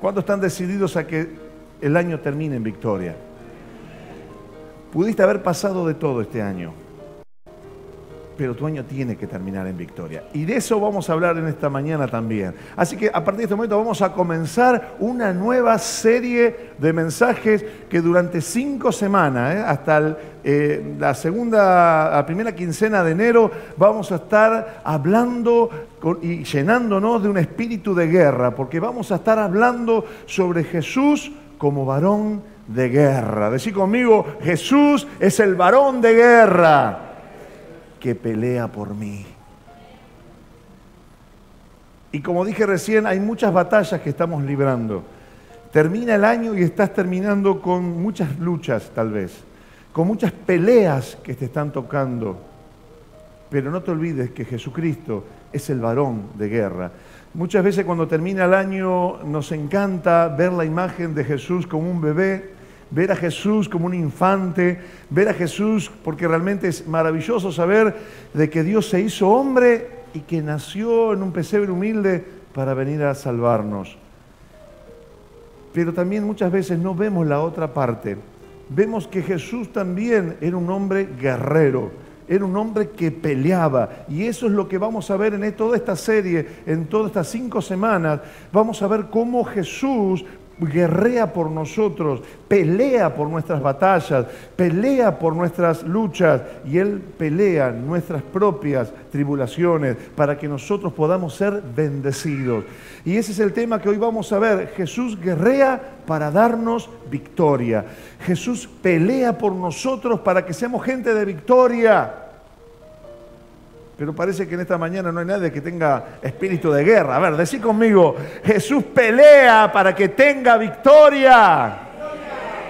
¿Cuántos están decididos a que el año termine en victoria? Pudiste haber pasado de todo este año, pero tu año tiene que terminar en victoria. Y de eso vamos a hablar en esta mañana también. Así que a partir de este momento vamos a comenzar una nueva serie de mensajes que durante 5 semanas, hasta la primera quincena de enero, vamos a estar hablando y llenándonos de un espíritu de guerra, porque vamos a estar hablando sobre Jesús como varón de guerra. Decí conmigo, Jesús es el varón de guerra que pelea por mí. Y como dije recién, hay muchas batallas que estamos librando. Termina el año y estás terminando con muchas luchas, tal vez, con muchas peleas que te están tocando. Pero no te olvides que Jesucristo es el varón de guerra. Muchas veces cuando termina el año nos encanta ver la imagen de Jesús como un bebé, ver a Jesús como un infante, ver a Jesús, porque realmente es maravilloso saber de que Dios se hizo hombre y que nació en un pesebre humilde para venir a salvarnos. Pero también muchas veces no vemos la otra parte. Vemos que Jesús también era un hombre guerrero, era un hombre que peleaba. Y eso es lo que vamos a ver en toda esta serie, en todas estas 5 semanas. Vamos a ver cómo Jesús guerrea por nosotros, pelea por nuestras batallas, pelea por nuestras luchas, y Él pelea nuestras propias tribulaciones para que nosotros podamos ser bendecidos. Y ese es el tema que hoy vamos a ver. Jesús guerrea para darnos victoria. Jesús pelea por nosotros para que seamos gente de victoria. Pero parece que en esta mañana no hay nadie que tenga espíritu de guerra. A ver, decí conmigo, Jesús pelea para que tenga victoria.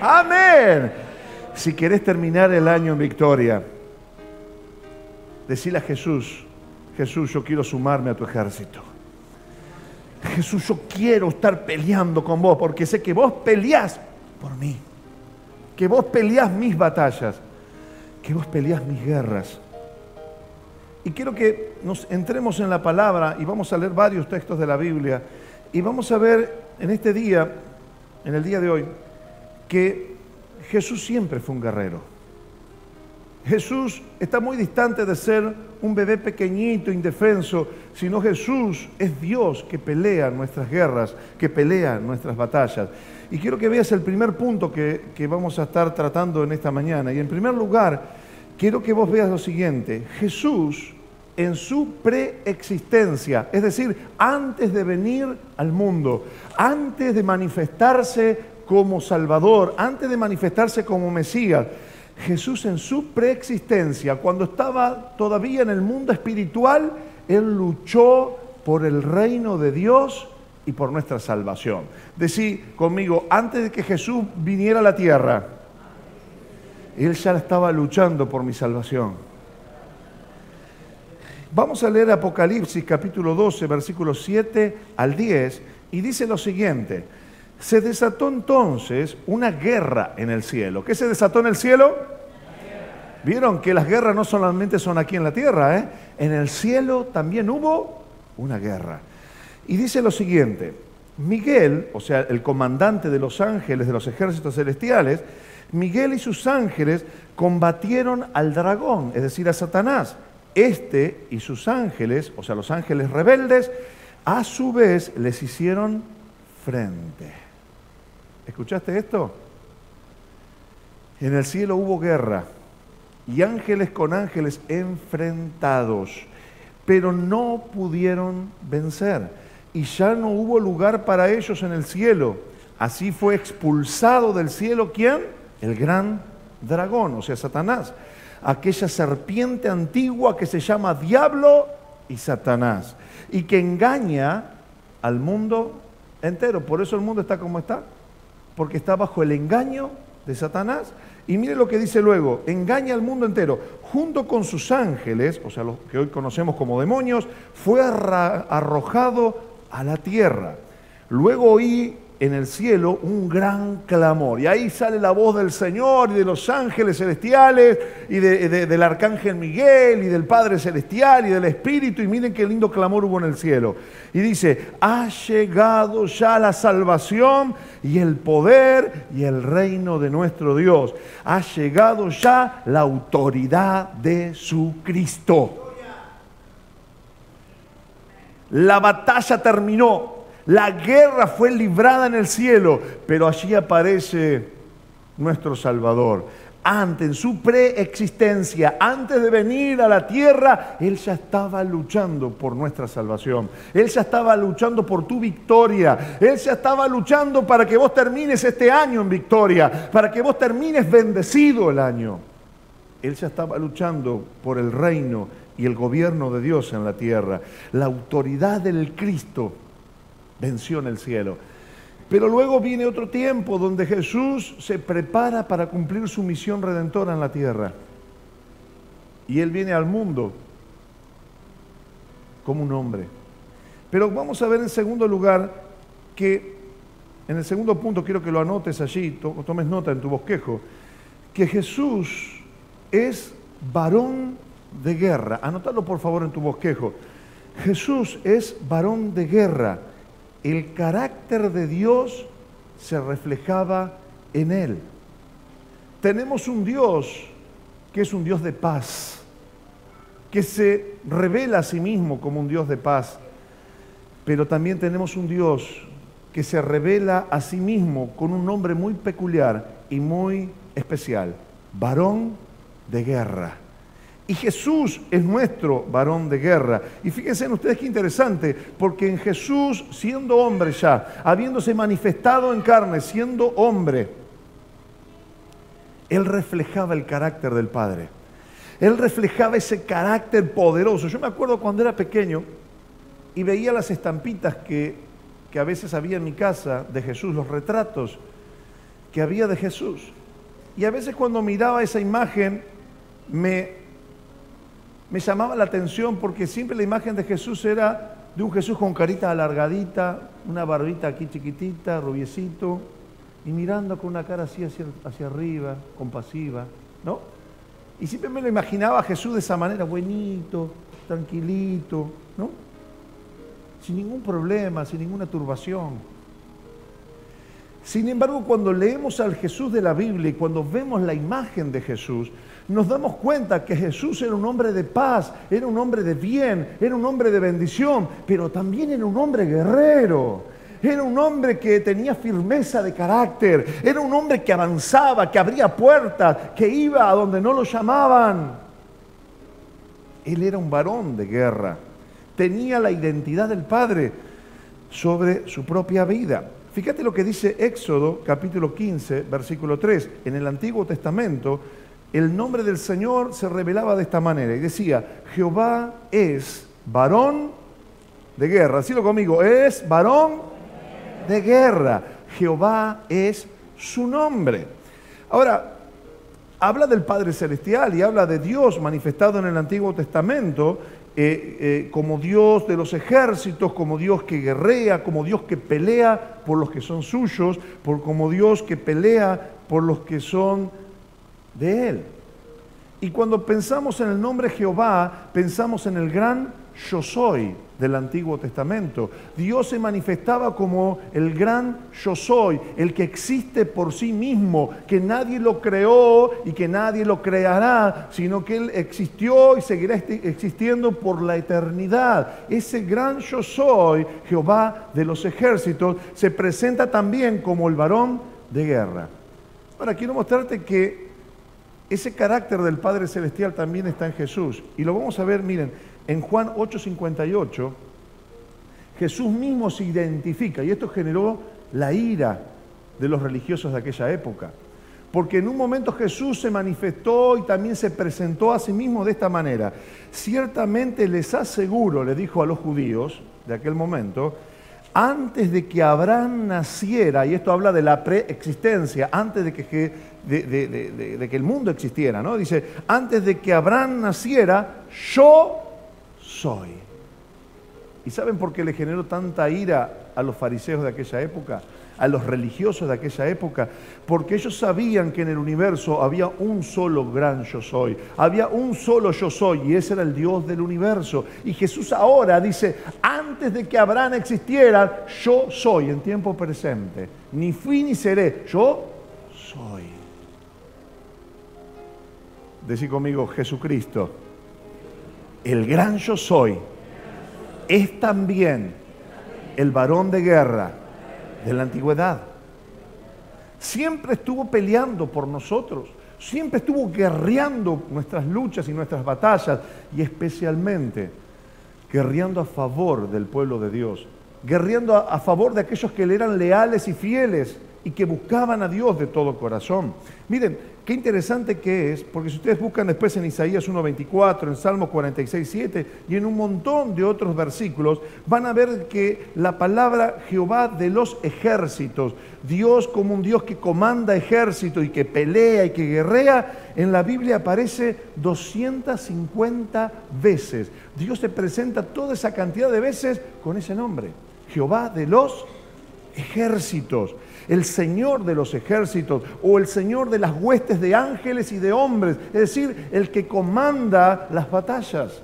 Amén. Si querés terminar el año en victoria, decile a Jesús, Jesús, yo quiero sumarme a tu ejército. Jesús, yo quiero estar peleando con vos, porque sé que vos peleás por mí, que vos peleás mis batallas, que vos peleás mis guerras. Y quiero que nos entremos en la palabra y vamos a leer varios textos de la Biblia y vamos a ver en este día, en el día de hoy, que Jesús siempre fue un guerrero. Jesús está muy distante de ser un bebé pequeñito, indefenso, sino Jesús es Dios que pelea nuestras guerras, que pelea nuestras batallas. Y quiero que veas el primer punto que vamos a estar tratando en esta mañana. Y en primer lugar, quiero que vos veas lo siguiente. Jesús, en su preexistencia, es decir, antes de venir al mundo, antes de manifestarse como Salvador, antes de manifestarse como Mesías, Jesús en su preexistencia, cuando estaba todavía en el mundo espiritual, Él luchó por el reino de Dios y por nuestra salvación. Decí conmigo, antes de que Jesús viniera a la tierra, Él ya estaba luchando por mi salvación. Vamos a leer Apocalipsis capítulo 12, versículos 7 al 10, y dice lo siguiente. Se desató entonces una guerra en el cielo. ¿Qué se desató en el cielo? Vieron que las guerras no solamente son aquí en la tierra, ¿eh? En el cielo también hubo una guerra. Y dice lo siguiente. Miguel, o sea, el comandante de los ángeles de los ejércitos celestiales, Miguel y sus ángeles combatieron al dragón, es decir, a Satanás. Este y sus ángeles, o sea, los ángeles rebeldes, a su vez les hicieron frente. ¿Escuchaste esto? En el cielo hubo guerra y ángeles con ángeles enfrentados, pero no pudieron vencer y ya no hubo lugar para ellos en el cielo. Así fue expulsado del cielo, ¿quién? El gran dragón, o sea, Satanás. Aquella serpiente antigua que se llama Diablo y Satanás y que engaña al mundo entero. Por eso el mundo está como está, porque está bajo el engaño de Satanás. Y mire lo que dice luego, engaña al mundo entero. Junto con sus ángeles, o sea, los que hoy conocemos como demonios, fue arrojado a la tierra. Luego oí en el cielo un gran clamor. Y ahí sale la voz del Señor y de los ángeles celestiales y del arcángel Miguel y del Padre Celestial y del Espíritu. Y miren qué lindo clamor hubo en el cielo. Y dice, ha llegado ya la salvación y el poder y el reino de nuestro Dios. Ha llegado ya la autoridad de su Cristo. La batalla terminó. La guerra fue librada en el cielo, pero allí aparece nuestro Salvador. Antes, en su preexistencia, antes de venir a la tierra, Él ya estaba luchando por nuestra salvación. Él ya estaba luchando por tu victoria. Él ya estaba luchando para que vos termines este año en victoria, para que vos termines bendecido el año. Él ya estaba luchando por el reino y el gobierno de Dios en la tierra. La autoridad del Cristo venció en el cielo. Pero luego viene otro tiempo donde Jesús se prepara para cumplir su misión redentora en la tierra. Y Él viene al mundo como un hombre. Pero vamos a ver en segundo lugar que, en el segundo punto, quiero que lo anotes allí, tomes nota en tu bosquejo, que Jesús es varón de guerra. Anótalo por favor en tu bosquejo. Jesús es varón de guerra. El carácter de Dios se reflejaba en Él. Tenemos un Dios que es un Dios de paz, que se revela a sí mismo como un Dios de paz, pero también tenemos un Dios que se revela a sí mismo con un nombre muy peculiar y muy especial, varón de guerra. Y Jesús es nuestro varón de guerra. Y fíjense en ustedes qué interesante, porque en Jesús, siendo hombre ya, habiéndose manifestado en carne, siendo hombre, Él reflejaba el carácter del Padre. Él reflejaba ese carácter poderoso. Yo me acuerdo cuando era pequeño y veía las estampitas que a veces había en mi casa de Jesús, los retratos que había de Jesús. Y a veces cuando miraba esa imagen me llamaba la atención porque siempre la imagen de Jesús era de un Jesús con carita alargadita, una barbita aquí chiquitita, rubiecito, y mirando con una cara así hacia arriba, compasiva, ¿no? Y siempre me lo imaginaba a Jesús de esa manera, buenito, tranquilito, ¿no? Sin ningún problema, sin ninguna turbación. Sin embargo, cuando leemos al Jesús de la Biblia y cuando vemos la imagen de Jesús, nos damos cuenta que Jesús era un hombre de paz, era un hombre de bien, era un hombre de bendición, pero también era un hombre guerrero. Era un hombre que tenía firmeza de carácter, era un hombre que avanzaba, que abría puertas, que iba a donde no lo llamaban. Él era un varón de guerra, tenía la identidad del Padre sobre su propia vida. Fíjate lo que dice Éxodo capítulo 15, versículo 3. En el Antiguo Testamento, el nombre del Señor se revelaba de esta manera y decía, Jehová es varón de guerra. Decilo conmigo, es varón de guerra. Jehová es su nombre. Ahora, habla del Padre Celestial y habla de Dios manifestado en el Antiguo Testamento como Dios de los ejércitos, como Dios que guerrea, como Dios que pelea por los que son suyos, como Dios que pelea por los que son de Él. Y cuando pensamos en el nombre Jehová, pensamos en el gran Yo Soy del Antiguo Testamento. Dios se manifestaba como el gran Yo Soy, el que existe por sí mismo, que nadie lo creó y que nadie lo creará, sino que Él existió y seguirá existiendo por la eternidad. Ese gran Yo Soy, Jehová de los ejércitos, se presenta también como el varón de guerra. Ahora quiero mostrarte que ese carácter del Padre Celestial también está en Jesús. Y lo vamos a ver, miren, en Juan 8:58, Jesús mismo se identifica, y esto generó la ira de los religiosos de aquella época. Porque en un momento Jesús se manifestó y también se presentó a sí mismo de esta manera. Ciertamente les aseguro, le dijo a los judíos de aquel momento, antes de que Abraham naciera, y esto habla de la preexistencia, antes de que el mundo existiera, ¿no? Dice, antes de que Abraham naciera, yo soy. ¿Y saben por qué le generó tanta ira a los fariseos de aquella época? A los religiosos de aquella época, porque ellos sabían que en el universo había un solo gran yo soy, había un solo yo soy, y ese era el Dios del universo. Y Jesús ahora dice, antes de que Abraham existiera, yo soy en tiempo presente, ni fui ni seré, yo soy. Decí conmigo, Jesucristo, el gran yo soy, es también el varón de guerra de la antigüedad. Siempre estuvo peleando por nosotros, siempre estuvo guerreando nuestras luchas y nuestras batallas, y especialmente guerreando a favor del pueblo de Dios, guerreando a favor de aquellos que le eran leales y fieles y que buscaban a Dios de todo corazón. Miren, qué interesante que es, porque si ustedes buscan después en Isaías 1:24, en Salmos 46:7 y en un montón de otros versículos, van a ver que la palabra Jehová de los ejércitos, Dios como un Dios que comanda ejército y que pelea y que guerrea, en la Biblia aparece 250 veces. Dios se presenta toda esa cantidad de veces con ese nombre, Jehová de los ejércitos. El Señor de los ejércitos, o el Señor de las huestes de ángeles y de hombres, es decir, el que comanda las batallas.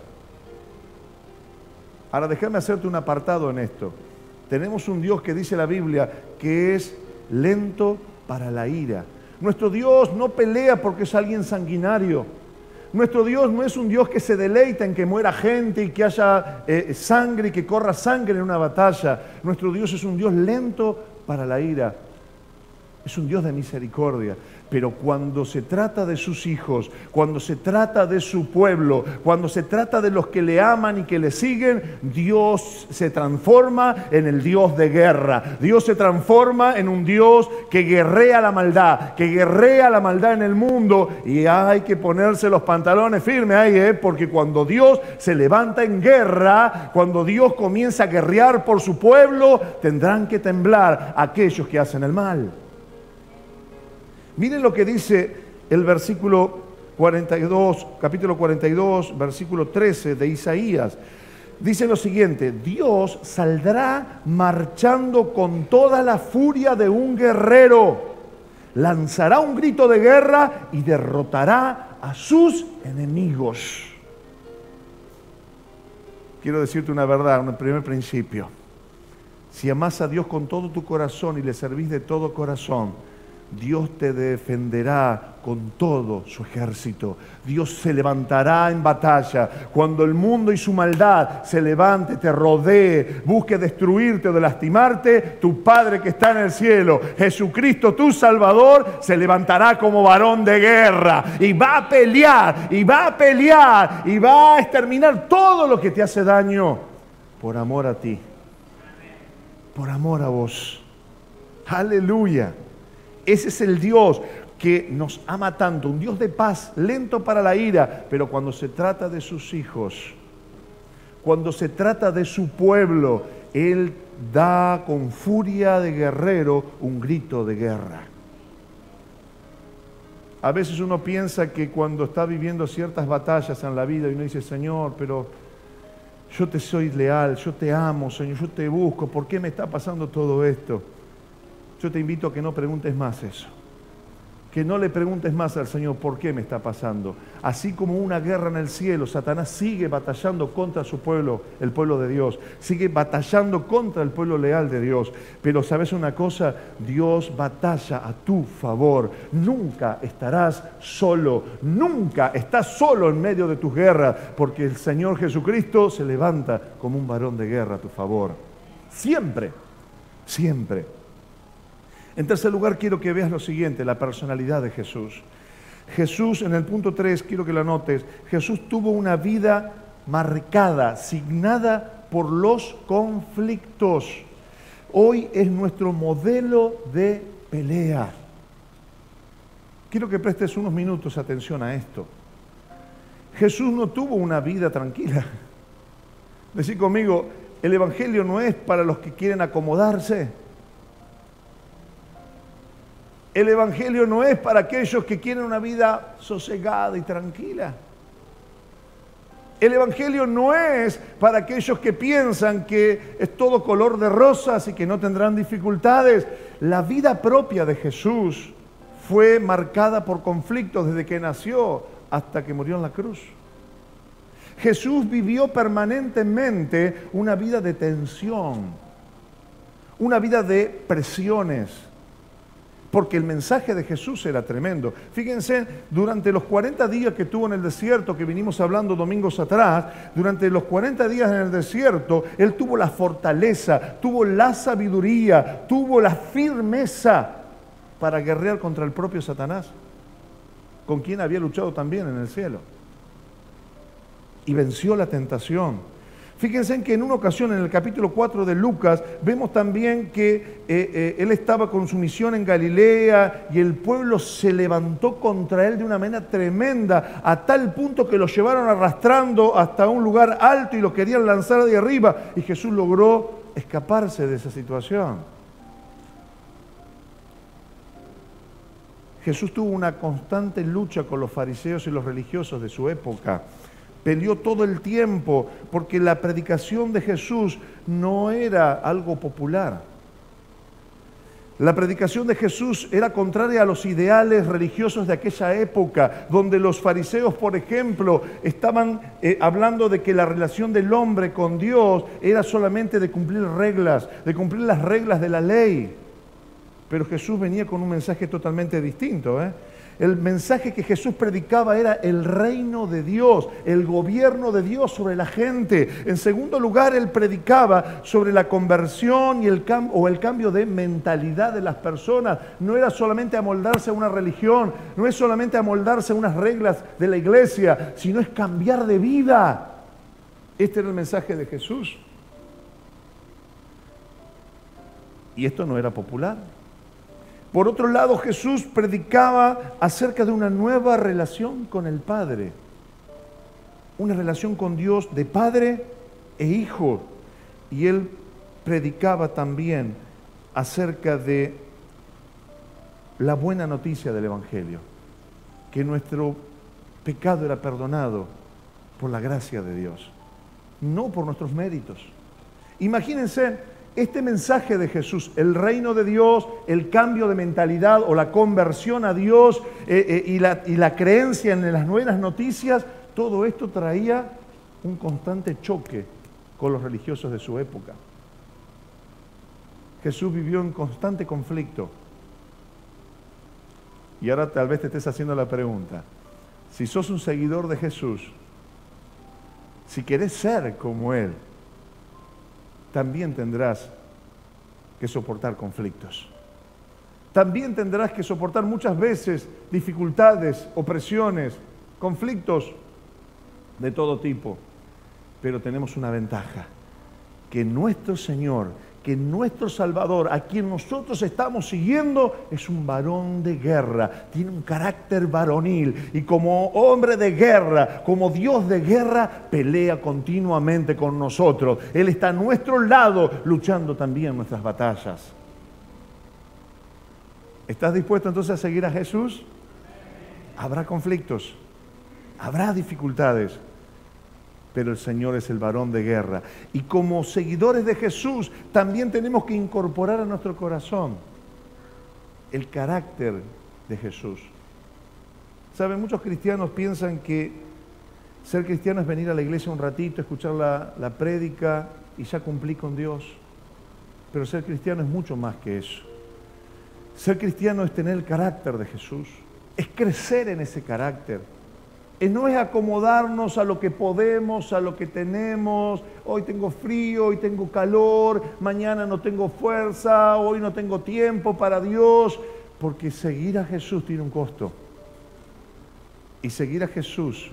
Ahora déjame hacerte un apartado en esto. Tenemos un Dios que dice la Biblia que es lento para la ira. Nuestro Dios no pelea porque es alguien sanguinario. Nuestro Dios no es un Dios que se deleita en que muera gente y que haya sangre y que corra sangre en una batalla. Nuestro Dios es un Dios lento para la ira. Es un Dios de misericordia, pero cuando se trata de sus hijos, cuando se trata de su pueblo, cuando se trata de los que le aman y que le siguen, Dios se transforma en el Dios de guerra. Dios se transforma en un Dios que guerrea la maldad, en el mundo, y hay que ponerse los pantalones firmes ahí, porque cuando Dios se levanta en guerra, cuando Dios comienza a guerrear por su pueblo, tendrán que temblar aquellos que hacen el mal. Miren lo que dice el versículo 42, capítulo 42, versículo 13 de Isaías. Dice lo siguiente: Dios saldrá marchando con toda la furia de un guerrero, lanzará un grito de guerra y derrotará a sus enemigos. Quiero decirte una verdad, un primer principio. Si amás a Dios con todo tu corazón y le servís de todo corazón, Dios te defenderá con todo su ejército. Dios se levantará en batalla. Cuando el mundo y su maldad se levante, te rodee, busque destruirte o de lastimarte, tu Padre que está en el cielo, Jesucristo tu Salvador, se levantará como varón de guerra y va a pelear, y va a pelear, y va a exterminar todo lo que te hace daño por amor a ti, por amor a vos. Aleluya. Ese es el Dios que nos ama tanto, un Dios de paz, lento para la ira, pero cuando se trata de sus hijos, cuando se trata de su pueblo, Él da con furia de guerrero un grito de guerra. A veces uno piensa que cuando está viviendo ciertas batallas en la vida y uno dice, Señor, pero yo te soy leal, yo te amo, Señor, yo te busco, ¿por qué me está pasando todo esto? Yo te invito a que no preguntes más eso. Que no le preguntes más al Señor por qué me está pasando. Así como una guerra en el cielo, Satanás sigue batallando contra su pueblo, el pueblo de Dios. Sigue batallando contra el pueblo leal de Dios. Pero ¿sabes una cosa? Dios batalla a tu favor. Nunca estarás solo. Nunca estás solo en medio de tus guerras. Porque el Señor Jesucristo se levanta como un varón de guerra a tu favor. Siempre. Siempre. En tercer lugar, quiero que veas lo siguiente, la personalidad de Jesús. Jesús, en el punto 3, quiero que lo anotes, Jesús tuvo una vida marcada, signada por los conflictos. Hoy es nuestro modelo de pelea. Quiero que prestes unos minutos atención a esto. Jesús no tuvo una vida tranquila. Decí conmigo, el Evangelio no es para los que quieren acomodarse. El Evangelio no es para aquellos que quieren una vida sosegada y tranquila. El Evangelio no es para aquellos que piensan que es todo color de rosas y que no tendrán dificultades. La vida propia de Jesús fue marcada por conflictos desde que nació hasta que murió en la cruz. Jesús vivió permanentemente una vida de tensión, una vida de presiones, porque el mensaje de Jesús era tremendo. Fíjense, durante los 40 días que tuvo en el desierto, que vinimos hablando domingos atrás, durante los 40 días en el desierto, Él tuvo la fortaleza, tuvo la sabiduría, tuvo la firmeza para guerrear contra el propio Satanás, con quien había luchado también en el cielo. Y venció la tentación. Fíjense que en una ocasión, en el capítulo 4 de Lucas, vemos también que Él estaba con su misión en Galilea y el pueblo se levantó contra Él de una manera tremenda, a tal punto que lo llevaron arrastrando hasta un lugar alto y lo querían lanzar de arriba. Y Jesús logró escaparse de esa situación. Jesús tuvo una constante lucha con los fariseos y los religiosos de su época. Peleó todo el tiempo porque la predicación de Jesús no era algo popular. La predicación de Jesús era contraria a los ideales religiosos de aquella época, donde los fariseos, por ejemplo, estaban hablando de que la relación del hombre con Dios era solamente de cumplir reglas, de cumplir las reglas de la ley. Pero Jesús venía con un mensaje totalmente distinto, El mensaje que Jesús predicaba era el reino de Dios, el gobierno de Dios sobre la gente. En segundo lugar, Él predicaba sobre la conversión y el cambio de mentalidad de las personas. No era solamente amoldarse a una religión, no es solamente amoldarse a unas reglas de la iglesia, sino es cambiar de vida. Este era el mensaje de Jesús. Y esto no era popular. Por otro lado, Jesús predicaba acerca de una nueva relación con el Padre. Una relación con Dios de Padre e Hijo. Y Él predicaba también acerca de la buena noticia del Evangelio. Que nuestro pecado era perdonado por la gracia de Dios. No por nuestros méritos. Imagínense este mensaje de Jesús, el reino de Dios, el cambio de mentalidad o la conversión a Dios y la creencia en las buenas noticias, todo esto traía un constante choque con los religiosos de su época. Jesús vivió en constante conflicto. Y ahora tal vez te estés haciendo la pregunta, si sos un seguidor de Jesús, si querés ser como Él, también tendrás que soportar conflictos. También tendrás que soportar muchas veces dificultades, opresiones, conflictos de todo tipo. Pero tenemos una ventaja, que nuestro Señor, que nuestro Salvador, a quien nosotros estamos siguiendo, es un varón de guerra, tiene un carácter varonil y como hombre de guerra, como Dios de guerra, pelea continuamente con nosotros. Él está a nuestro lado, luchando también nuestras batallas. ¿Estás dispuesto entonces a seguir a Jesús? Habrá conflictos, habrá dificultades, pero el Señor es el varón de guerra. Y como seguidores de Jesús, también tenemos que incorporar a nuestro corazón el carácter de Jesús. ¿Saben? Muchos cristianos piensan que ser cristiano es venir a la iglesia un ratito, escuchar la prédica y ya cumplí con Dios. Pero ser cristiano es mucho más que eso. Ser cristiano es tener el carácter de Jesús, es crecer en ese carácter. No es acomodarnos a lo que podemos, a lo que tenemos. Hoy tengo frío, hoy tengo calor, mañana no tengo fuerza, hoy no tengo tiempo para Dios. Porque seguir a Jesús tiene un costo. Y seguir a Jesús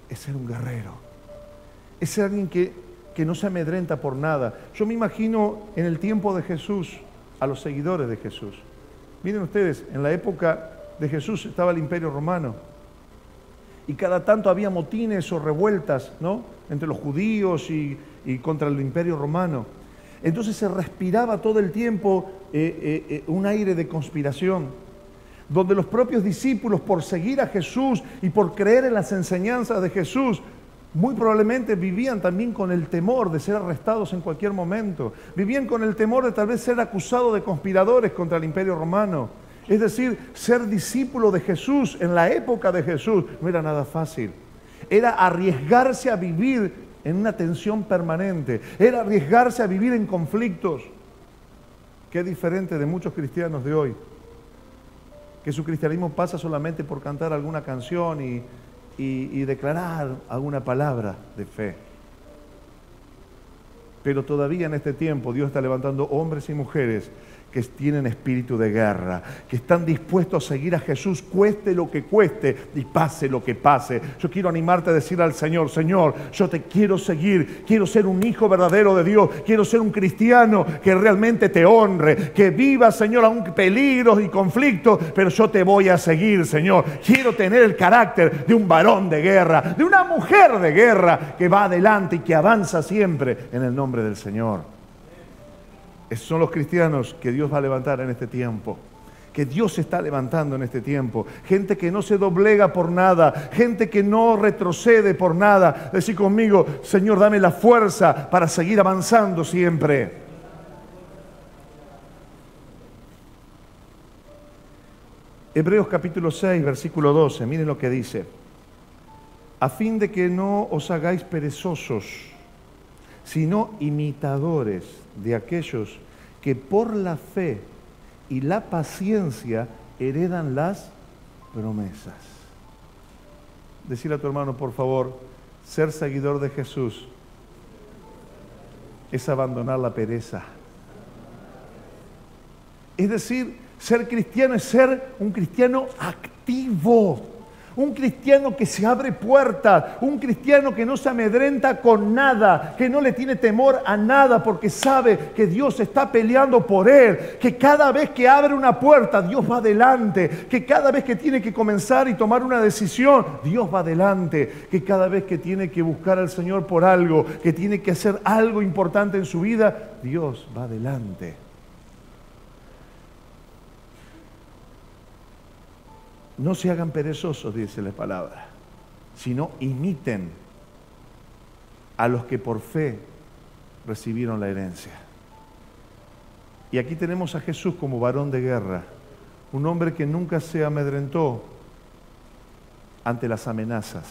es ser un guerrero. Es ser alguien que no se amedrenta por nada. Yo me imagino en el tiempo de Jesús, a los seguidores de Jesús. Miren ustedes, en la época de Jesús estaba el Imperio Romano. Y cada tanto había motines o revueltas, ¿no?, entre los judíos y contra el Imperio Romano. Entonces se respiraba todo el tiempo un aire de conspiración, donde los propios discípulos, por seguir a Jesús y por creer en las enseñanzas de Jesús, Muy probablemente vivían también con el temor de ser arrestados en cualquier momento. Vivían con el temor de tal vez ser acusados de conspiradores contra el Imperio Romano. Es decir, ser discípulo de Jesús en la época de Jesús no era nada fácil. Era arriesgarse a vivir en una tensión permanente. Era arriesgarse a vivir en conflictos. Qué diferente de muchos cristianos de hoy, que su cristianismo pasa solamente por cantar alguna canción y declarar alguna palabra de fe. Pero todavía en este tiempo Dios está levantando hombres y mujeres que tienen espíritu de guerra, que están dispuestos a seguir a Jesús, cueste lo que cueste y pase lo que pase. Yo quiero animarte a decir al Señor: Señor, yo te quiero seguir, quiero ser un hijo verdadero de Dios, quiero ser un cristiano que realmente te honre, que viva, Señor, aún peligros y conflictos, pero yo te voy a seguir, Señor. Quiero tener el carácter de un varón de guerra, de una mujer de guerra que va adelante y que avanza siempre en el nombre del Señor. Esos son los cristianos que Dios va a levantar en este tiempo, que Dios está levantando en este tiempo. Gente que no se doblega por nada, gente que no retrocede por nada. Decí conmigo: Señor, dame la fuerza para seguir avanzando siempre. Hebreos capítulo 6, versículo 12, miren lo que dice: a fin de que no os hagáis perezosos, sino imitadores de aquellos que por la fe y la paciencia heredan las promesas. Decirle a tu hermano, por favor: ser seguidor de Jesús es abandonar la pereza. Es decir, ser cristiano es ser un cristiano activo. Un cristiano que se abre puertas, un cristiano que no se amedrenta con nada, que no le tiene temor a nada porque sabe que Dios está peleando por él, que cada vez que abre una puerta Dios va adelante, que cada vez que tiene que comenzar y tomar una decisión Dios va adelante, que cada vez que tiene que buscar al Señor por algo, que tiene que hacer algo importante en su vida, Dios va adelante. No se hagan perezosos, dice la palabra, sino imiten a los que por fe recibieron la herencia. Y aquí tenemos a Jesús como varón de guerra, un hombre que nunca se amedrentó ante las amenazas.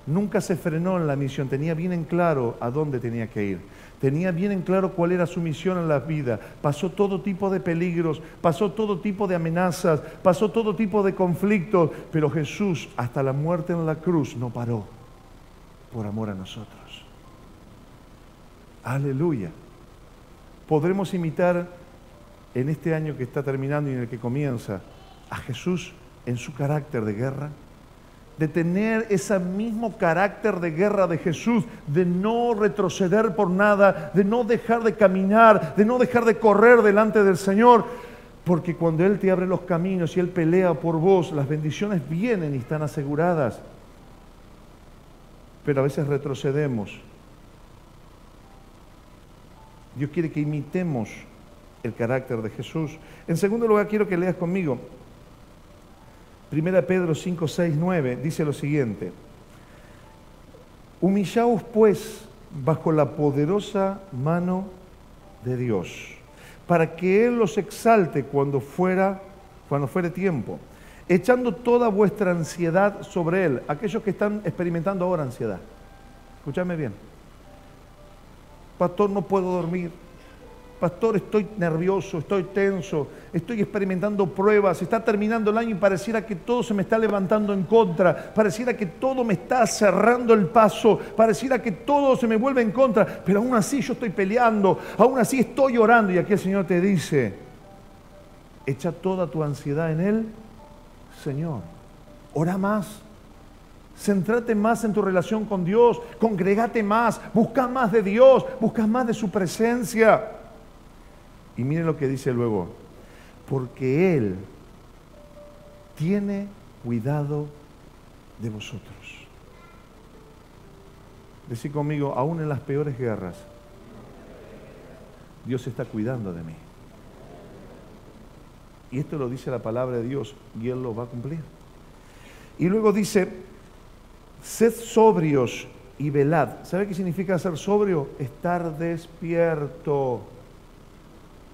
Nunca se frenó en la misión, tenía bien en claro a dónde tenía que ir. Tenía bien en claro cuál era su misión en la vida. Pasó todo tipo de peligros, pasó todo tipo de amenazas, pasó todo tipo de conflictos, pero Jesús hasta la muerte en la cruz no paró por amor a nosotros. Aleluya. Podremos imitar en este año que está terminando y en el que comienza a Jesús en su carácter de guerra, de tener ese mismo carácter de guerra de Jesús, de no retroceder por nada, de no dejar de caminar, de no dejar de correr delante del Señor, porque cuando Él te abre los caminos y Él pelea por vos, las bendiciones vienen y están aseguradas. Pero a veces retrocedemos. Dios quiere que imitemos el carácter de Jesús. En segundo lugar, quiero que leas conmigo 1 Pedro 5, 6, 9, dice lo siguiente: humillaos pues bajo la poderosa mano de Dios, para que Él los exalte cuando fuere tiempo, echando toda vuestra ansiedad sobre Él. Aquellos que están experimentando ahora ansiedad, escúchame bien. Pastor, no puedo dormir. Pastor, estoy nervioso, estoy tenso, estoy experimentando pruebas, está terminando el año y pareciera que todo se me está levantando en contra, pareciera que todo me está cerrando el paso, pareciera que todo se me vuelve en contra, pero aún así yo estoy peleando, aún así estoy orando. Y aquí el Señor te dice: echa toda tu ansiedad en Él, Señor. Ora más. Céntrate más en tu relación con Dios, congrégate más, busca más de Dios, busca más de su presencia. Y miren lo que dice luego: porque Él tiene cuidado de vosotros. Decí conmigo: aún en las peores guerras, Dios está cuidando de mí. Y esto lo dice la palabra de Dios y Él lo va a cumplir. Y luego dice: Sed sobrios y velad. ¿Sabe qué significa ser sobrio? Estar despierto.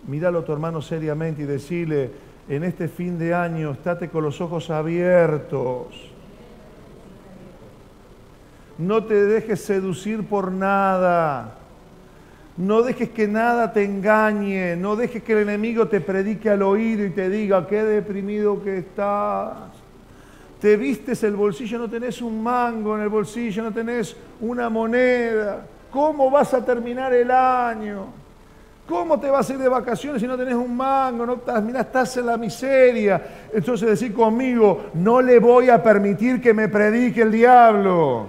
Míralo a tu hermano seriamente y decirle, en este fin de año, estate con los ojos abiertos. No te dejes seducir por nada. No dejes que nada te engañe. No dejes que el enemigo te predique al oído y te diga, qué deprimido que estás. Te vistes el bolsillo, no tenés un mango en el bolsillo, no tenés una moneda. ¿Cómo vas a terminar el año? ¿Cómo te vas a ir de vacaciones si no tenés un mango? No, mirá, estás en la miseria. Entonces decir conmigo, no le voy a permitir que me predique el diablo.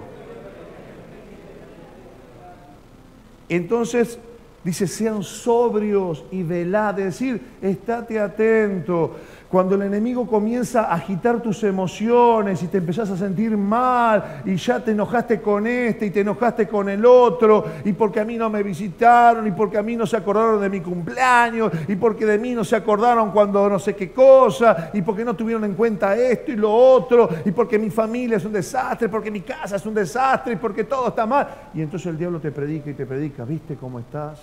Entonces dice, sean sobrios y velad, es decir, estate atento. Cuando el enemigo comienza a agitar tus emociones y te empezás a sentir mal y ya te enojaste con este y te enojaste con el otro y porque a mí no me visitaron y porque a mí no se acordaron de mi cumpleaños y porque de mí no se acordaron cuando no sé qué cosa y porque no tuvieron en cuenta esto y lo otro y porque mi familia es un desastre, porque mi casa es un desastre y porque todo está mal. Y entonces el diablo te predica y te predica, ¿viste cómo estás?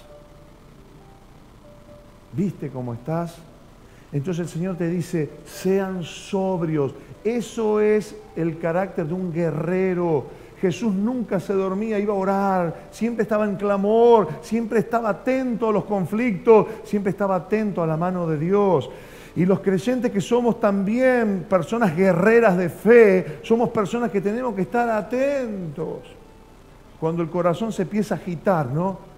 ¿Viste cómo estás? Entonces el Señor te dice, sean sobrios. Eso es el carácter de un guerrero. Jesús nunca se dormía, iba a orar, siempre estaba en clamor, siempre estaba atento a los conflictos, siempre estaba atento a la mano de Dios. Y los creyentes que somos también personas guerreras de fe, somos personas que tenemos que estar atentos. Cuando el corazón se empieza a agitar, ¿no?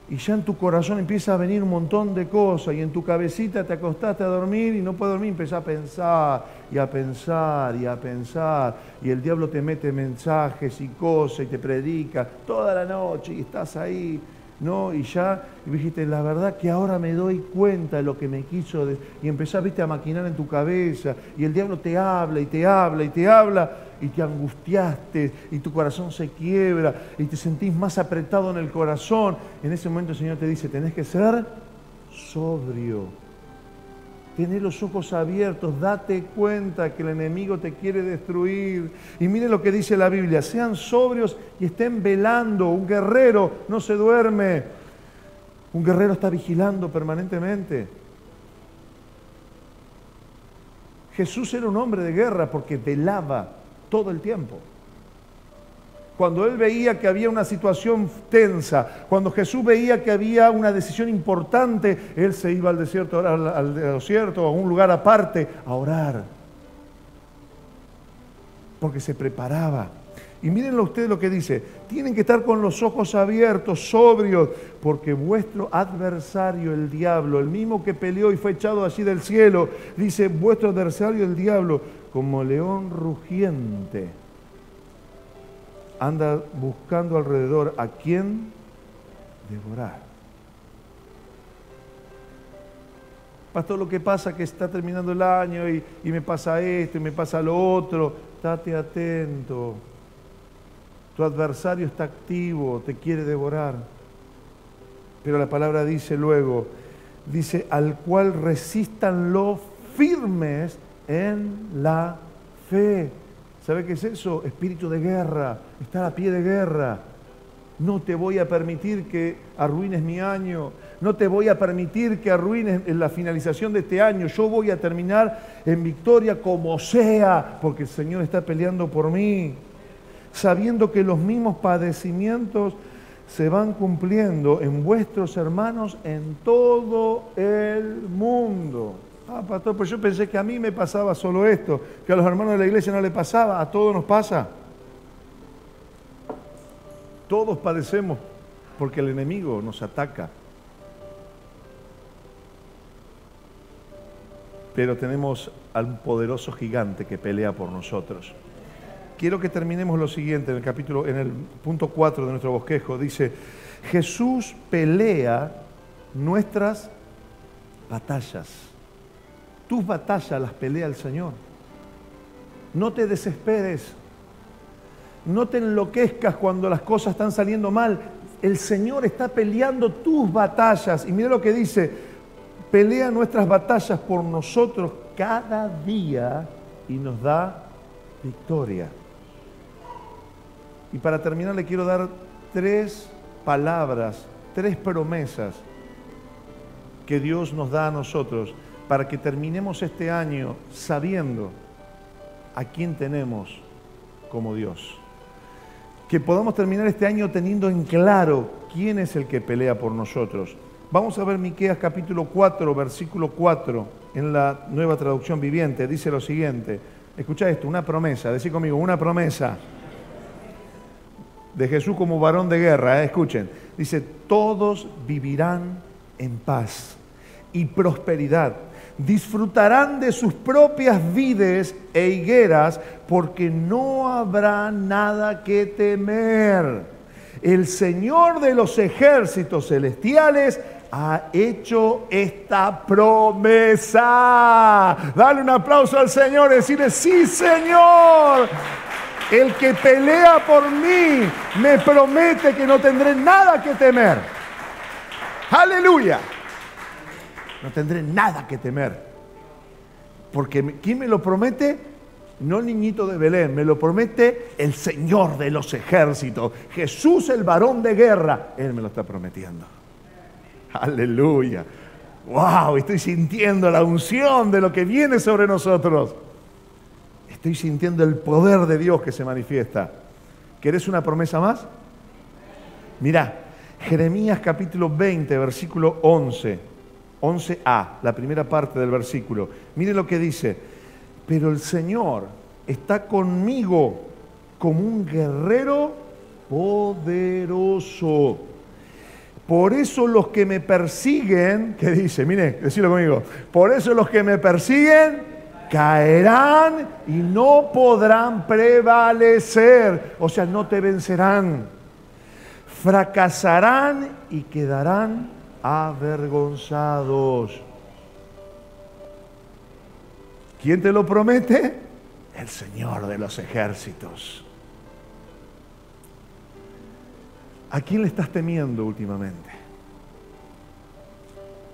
Y ya en tu corazón empieza a venir un montón de cosas y en tu cabecita te acostaste a dormir y no puedes dormir, empezás a pensar y a pensar y a pensar y el diablo te mete mensajes y cosas y te predica toda la noche y estás ahí, ¿no? Y ya y dijiste, la verdad que ahora me doy cuenta de lo que me quiso y empezás, viste, a maquinar en tu cabeza y el diablo te habla y te habla y te habla y te angustiaste y tu corazón se quiebra y te sentís más apretado en el corazón. En ese momento el Señor te dice, tenés que ser sobrio. Tenés los ojos abiertos, date cuenta que el enemigo te quiere destruir. Y miren lo que dice la Biblia, sean sobrios y estén velando. Un guerrero no se duerme. Un guerrero está vigilando permanentemente. Jesús era un hombre de guerra porque velaba todo el tiempo. Cuando él veía que había una situación tensa, cuando Jesús veía que había una decisión importante, él se iba al desierto, al desierto, a un lugar aparte, a orar. Porque se preparaba. Y mírenlo ustedes lo que dice, tienen que estar con los ojos abiertos, sobrios, porque vuestro adversario, el diablo, el mismo que peleó y fue echado así del cielo, dice, vuestro adversario, el diablo, como león rugiente, anda buscando alrededor a quién devorar. Pastor, lo que pasa es que está terminando el año y me pasa esto y me pasa lo otro. Estate atento. Tu adversario está activo, te quiere devorar. Pero la palabra dice luego, dice, al cual resístanlo firmes en la fe. ¿Sabe qué es eso? Espíritu de guerra, estar a pie de guerra. No te voy a permitir que arruines mi año. No te voy a permitir que arruines en la finalización de este año. Yo voy a terminar en victoria como sea, porque el Señor está peleando por mí. Sabiendo que los mismos padecimientos se van cumpliendo en vuestros hermanos en todo el mundo. Ah, pastor, pues yo pensé que a mí me pasaba solo esto, que a los hermanos de la iglesia no le pasaba, a todos nos pasa. Todos padecemos porque el enemigo nos ataca. Pero tenemos al poderoso gigante que pelea por nosotros. Quiero que terminemos lo siguiente en el punto 4 de nuestro bosquejo. Dice, Jesús pelea nuestras batallas. Tus batallas las pelea el Señor. No te desesperes. No te enloquezcas cuando las cosas están saliendo mal. El Señor está peleando tus batallas. Y mira lo que dice, pelea nuestras batallas por nosotros cada día y nos da victoria. Y para terminar le quiero dar 3 palabras, 3 promesas que Dios nos da a nosotros para que terminemos este año sabiendo a quién tenemos como Dios. Que podamos terminar este año teniendo en claro quién es el que pelea por nosotros. Vamos a ver Miqueas capítulo 4, versículo 4, en la Nueva Traducción Viviente. Dice lo siguiente, escucha esto, una promesa, decí conmigo, una promesa de Jesús como varón de guerra, escuchen. Dice, todos vivirán en paz y prosperidad. Disfrutarán de sus propias vides e higueras, porque no habrá nada que temer. El Señor de los ejércitos celestiales ha hecho esta promesa. Dale un aplauso al Señor y decirle, sí, Señor. El que pelea por mí me promete que no tendré nada que temer. ¡Aleluya! No tendré nada que temer. Porque ¿quién me lo promete? No el niñito de Belén, me lo promete el Señor de los ejércitos. Jesús, el varón de guerra, Él me lo está prometiendo. ¡Aleluya! ¡Wow! Estoy sintiendo la unción de lo que viene sobre nosotros. Estoy sintiendo el poder de Dios que se manifiesta. ¿Querés una promesa más? Mirá, Jeremías capítulo 20, versículo 11. 11a, la primera parte del versículo. Mire lo que dice. Pero el Señor está conmigo como un guerrero poderoso. Por eso los que me persiguen, ¿qué dice? Mire, decilo conmigo. Por eso los que me persiguen caerán y no podrán prevalecer. O sea, no te vencerán. Fracasarán y quedarán avergonzados. ¿Quién te lo promete? El Señor de los ejércitos. ¿A quién le estás temiendo últimamente?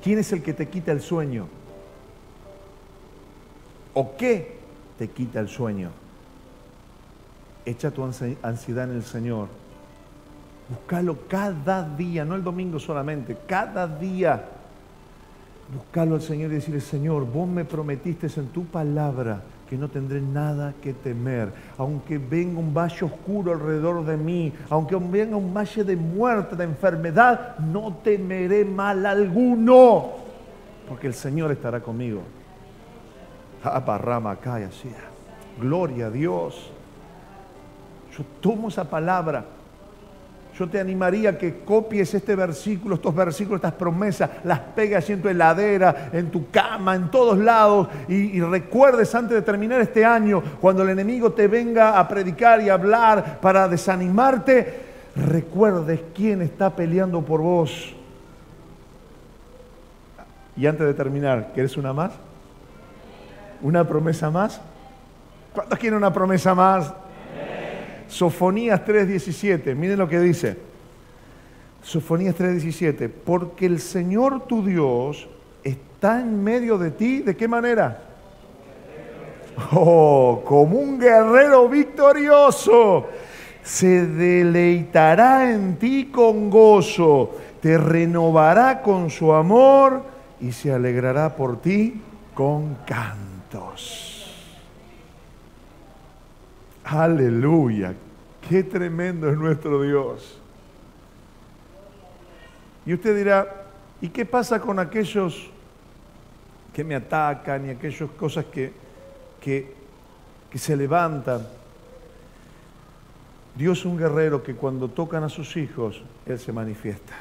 ¿Quién es el que te quita el sueño? ¿O qué te quita el sueño? Echa tu ansiedad en el Señor. Búscalo cada día, no el domingo solamente, cada día. Búscalo al Señor y decirle, Señor, vos me prometiste en tu palabra que no tendré nada que temer. Aunque venga un valle oscuro alrededor de mí, aunque venga un valle de muerte, de enfermedad, no temeré mal alguno, porque el Señor estará conmigo. Gloria a Dios. Yo tomo esa palabra. Yo te animaría a que copies este versículo, estos versículos, estas promesas, las pegas en tu heladera, en tu cama, en todos lados, y recuerdes antes de terminar este año, cuando el enemigo te venga a predicar y a hablar para desanimarte, recuerdes quién está peleando por vos. Y antes de terminar, ¿querés una más? ¿Una promesa más? ¿Cuántos quieren una promesa más? Sofonías 3:17, miren lo que dice. Sofonías 3:17, porque el Señor tu Dios está en medio de ti, ¿de qué manera? Oh, como un guerrero victorioso, se deleitará en ti con gozo, te renovará con su amor y se alegrará por ti con cantos. Aleluya, qué tremendo es nuestro Dios. Y usted dirá, ¿y qué pasa con aquellos que me atacan y aquellas cosas que se levantan? Dios es un guerrero que cuando tocan a sus hijos, Él se manifiesta.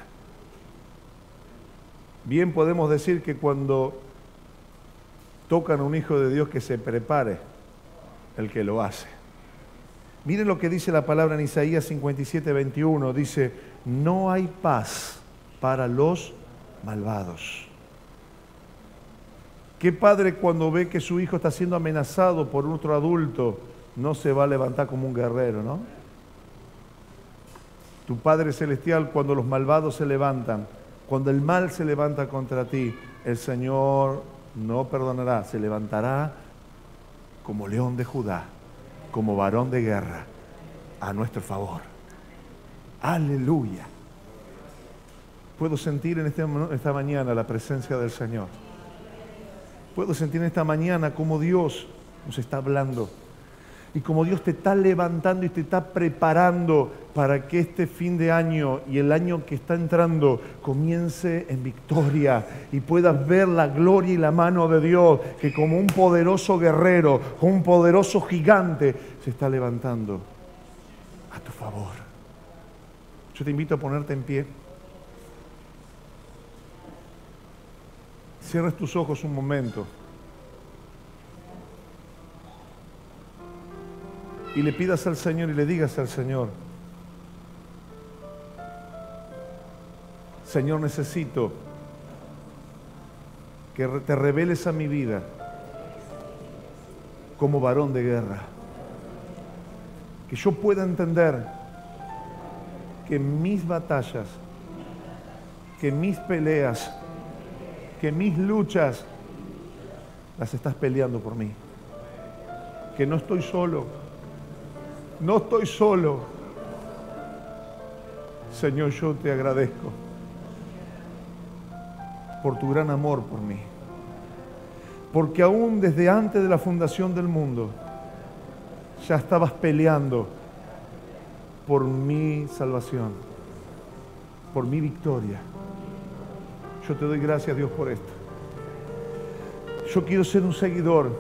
Bien podemos decir que cuando tocan a un hijo de Dios, que se prepare el que lo hace. Miren lo que dice la palabra en Isaías 57:21. Dice, no hay paz para los malvados. ¿Qué padre cuando ve que su hijo está siendo amenazado por otro adulto no se va a levantar como un guerrero, no? Tu Padre Celestial, cuando los malvados se levantan, cuando el mal se levanta contra ti, el Señor no perdonará, se levantará como león de Judá, como varón de guerra, a nuestro favor. Aleluya. Puedo sentir en esta mañana la presencia del Señor. Puedo sentir en esta mañana cómo Dios nos está hablando y cómo Dios te está levantando y te está preparando para que este fin de año y el año que está entrando comience en victoria y puedas ver la gloria y la mano de Dios que como un poderoso guerrero, como un poderoso gigante se está levantando a tu favor. Yo te invito a ponerte en pie. Cierres tus ojos un momento y le pidas al Señor y le digas al Señor: Señor, necesito que te reveles a mi vida como varón de guerra, que yo pueda entender que mis batallas, que mis peleas, que mis luchas las estás peleando por mí, que no estoy solo, no estoy solo. Señor, yo te agradezco por tu gran amor por mí, porque aún desde antes de la fundación del mundo ya estabas peleando por mi salvación, por mi victoria. Yo te doy gracias, Dios, por esto. Yo quiero ser un seguidor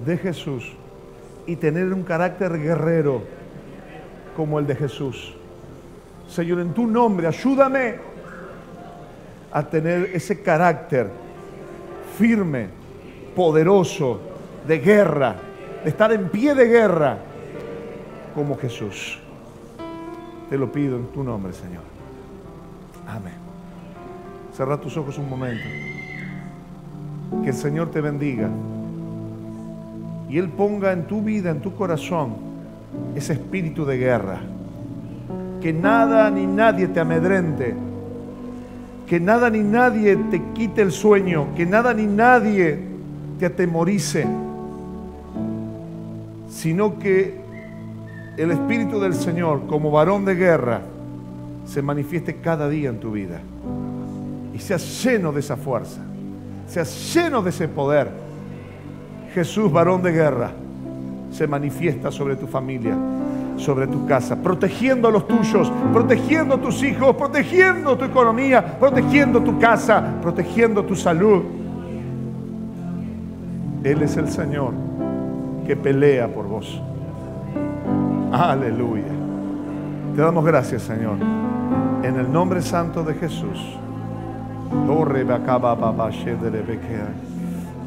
de Jesús y tener un carácter guerrero como el de Jesús. Señor, en tu nombre, ayúdame a tener ese carácter firme, poderoso, de guerra, de estar en pie de guerra como Jesús. Te lo pido en tu nombre, Señor. Amén. Cerra tus ojos un momento. Que el Señor te bendiga y Él ponga en tu vida, en tu corazón, ese espíritu de guerra. Que nada ni nadie te amedrente, que nada ni nadie te quite el sueño, que nada ni nadie te atemorice, sino que el Espíritu del Señor, como varón de guerra, se manifieste cada día en tu vida y seas lleno de esa fuerza, seas lleno de ese poder. Jesús, varón de guerra, se manifiesta sobre tu familia, sobre tu casa, protegiendo a los tuyos, protegiendo a tus hijos, protegiendo tu economía, protegiendo tu casa, protegiendo tu salud. Él es el Señor que pelea por vos. Aleluya. Te damos gracias, Señor, en el nombre santo de Jesús.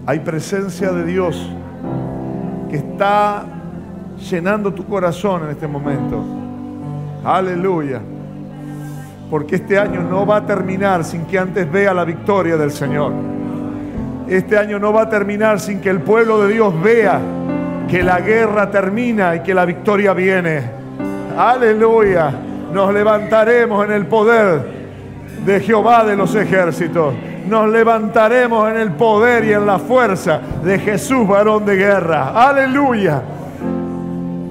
Hay presencia de Dios que está llenando tu corazón en este momento. Aleluya. Porque este año no va a terminar sin que antes vea la victoria del Señor. Este año no va a terminar sin que el pueblo de Dios vea que la guerra termina y que la victoria viene. Aleluya. Nos levantaremos en el poder de Jehová de los ejércitos. Nos levantaremos en el poder y en la fuerza de Jesús, varón de guerra. Aleluya.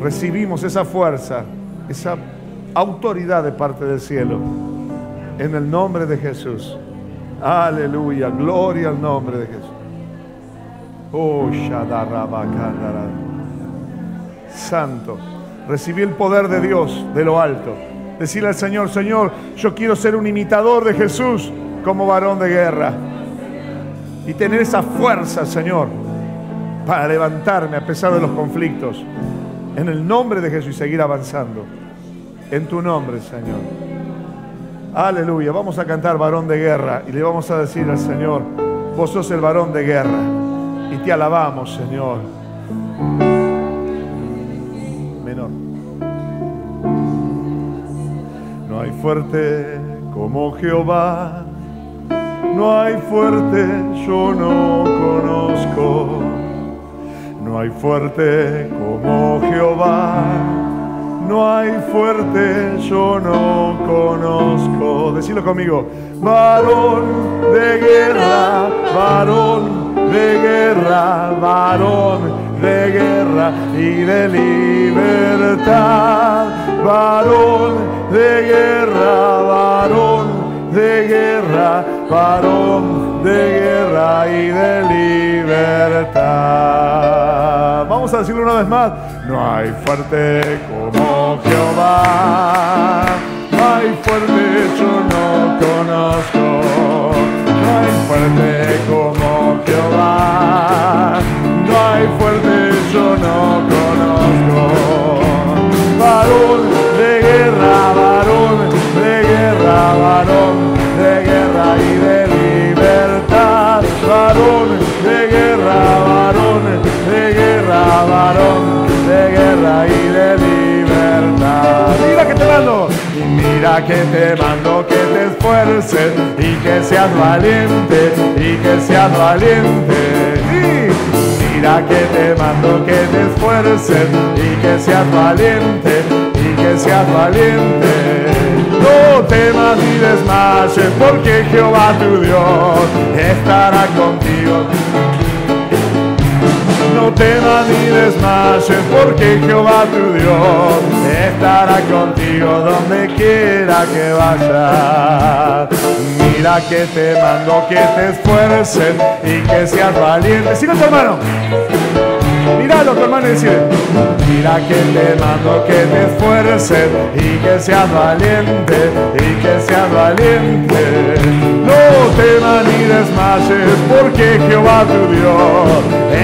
Recibimos esa fuerza, esa autoridad de parte del cielo, en el nombre de Jesús. Aleluya. Gloria al nombre de Jesús. Oh, Shadarabakandara. Santo. Recibí el poder de Dios de lo alto. Decirle al Señor: Señor, yo quiero ser un imitador de Jesús como varón de guerra. Y tener esa fuerza, Señor, para levantarme a pesar de los conflictos. En el nombre de Jesús y seguir avanzando. En tu nombre, Señor. Aleluya. Vamos a cantar varón de guerra y le vamos a decir al Señor: vos sos el varón de guerra. Y te alabamos, Señor. Menor. No hay fuerte como Jehová, no hay fuerte yo no conozco. No hay fuerte como Jehová, no hay fuerte yo no conozco. Decilo conmigo: varón de guerra, varón de guerra, varón de guerra. guerra y de libertad. Varón de guerra, varón de guerra, varón de guerra y de libertad. Vamos a decirlo una vez más. No hay fuerte como Jehová. No hay fuerte yo no conozco. No hay fuerte como Jehová. No hay fuerte yo no conozco. Varón de guerra, varón de guerra, varón de guerra y de libertad. Varón de guerra, varón de guerra, varón de guerra y de libertad. Mira que te mando. Y mira que te mando que te esfuerces y que seas valiente, y que seas valiente. Mira que te mando que te esfuerces y que seas valiente, y que seas valiente. No temas ni desmayes, porque Jehová tu Dios estará contigo. No temas ni desmayes, porque Jehová tu Dios estará contigo donde quiera que vayas. Mira que te mando que te esfuerces y que seas valiente. Sigue tu hermano. Míralo, tu hermano, y decide: mira que te mando que te esfuerces y que seas valiente, y que seas valiente. No temas ni desmayes, porque Jehová tu Dios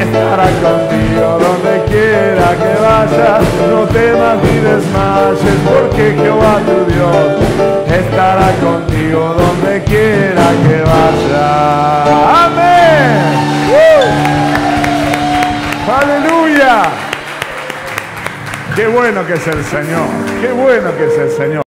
estará contigo donde quiera que vayas. No temas ni desmayes, porque Jehová tu Dios estará contigo donde quiera que vayas. Amén. ¡Aleluya! Qué bueno que es el Señor, qué bueno que es el Señor.